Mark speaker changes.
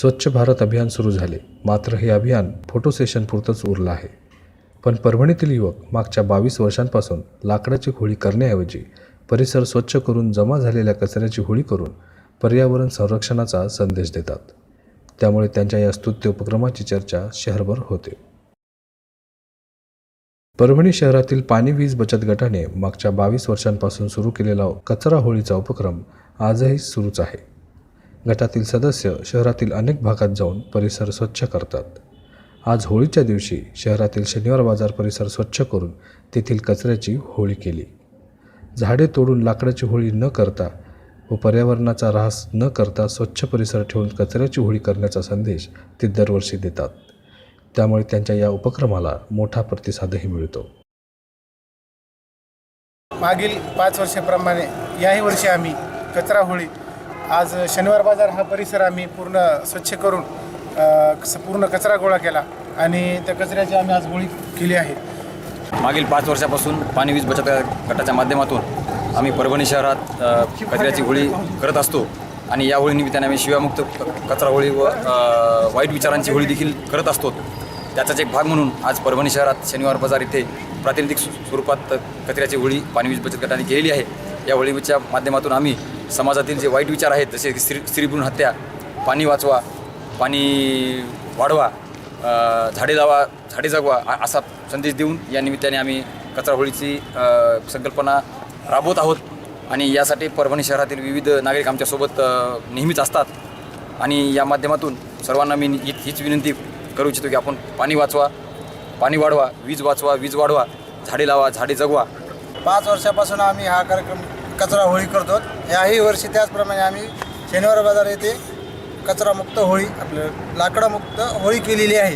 Speaker 1: स्वच्छ भारत अभियान सुरू झाले, मात्र हे अभियान फोटो सेशनपुरतंच उरलं आहे. पण परभणीतील युवक मागच्या 22 वर्षांपासून लाकडाची होळी करण्याऐवजी परिसर स्वच्छ करून जमा झालेल्या कचऱ्याची होळी करून पर्यावरण संरक्षणाचा संदेश देतात. त्यामुळे त्यांच्या या स्तुत्य उपक्रमाची चर्चा शहरभर होते. परभणी शहरातील पाणी वीज बचत गटाने मागच्या 22 वर्षांपासून सुरू केलेला कचरा होळीचा उपक्रम आजही सुरूच आहे. गटातील सदस्य शहरातील अनेक भागात जाऊन परिसर स्वच्छ करतात. आज होळीच्या दिवशी शहरातील शनिवार बाजार परिसर स्वच्छ करून तेथील कचऱ्याची होळी केली. झाडे तोडून लाकडाची होळी न करता व पर्यावरणाचा ऱ्हास न करता स्वच्छ परिसर ठेवून कचऱ्याची होळी करण्याचा संदेश ते दरवर्षी देतात. त्यामुळे त्यांच्या या उपक्रमाला मोठा प्रतिसादही मिळतो.
Speaker 2: मागील 5 वर्षाप्रमाणे याही वर्षी आम्ही कचरा होळी आज शनिवार बाजार हा परिसर आम्ही पूर्ण स्वच्छ करून पूर्ण कचरा गोळा केला आणि त्या कचऱ्याची आम्ही आज होळी केली आहे.
Speaker 3: मागील 5 वर्षापासून पाणी वीज बचत गटाच्या माध्यमातून आम्ही परभणी शहरात कचऱ्याची होळी करत असतो आणि या होळीनिमित्ताने आम्ही शिवामुक्त कचरा होळी व वाईट विचारांची होळी देखील करत असतो. त्याचाच एक भाग म्हणून आज परभणी शहरात शनिवार बाजार इथे प्रातिनिधिक स्वरूपात कचऱ्याची होळी पाणी वीज बचत गटाने केलेली आहे. या होळीच्या माध्यमातून आम्ही समाजातील जे वाईट विचार आहेत, जसे की स्त्री भ्रूण हत्या, पाणी वाचवा, पाणी वाढवा, झाडे लावा, झाडे जगवा असा संदेश देऊन या निमित्ताने आम्ही कचरा होळीची संकल्पना राबवत आहोत. आणि यासाठी परभणी शहरातील विविध नागरिक आमच्यासोबत नेहमीच असतात आणि या माध्यमातून सर्वांना मी हीच विनंती करू इच्छितो की आपण पाणी वाचवा, पाणी वाढवा, वीज वाचवा, वीज वाढवा, झाडे लावा, झाडे जगवा.
Speaker 4: 5 वर्षापासून आम्ही हा कार्यक्रम कचरा होळी करतो. याही वर्षी त्याचप्रमाणे आम्ही शनिवार बाजार येथे कचरामुक्त होळी लाकडामुक्त होळी केलेली आहे.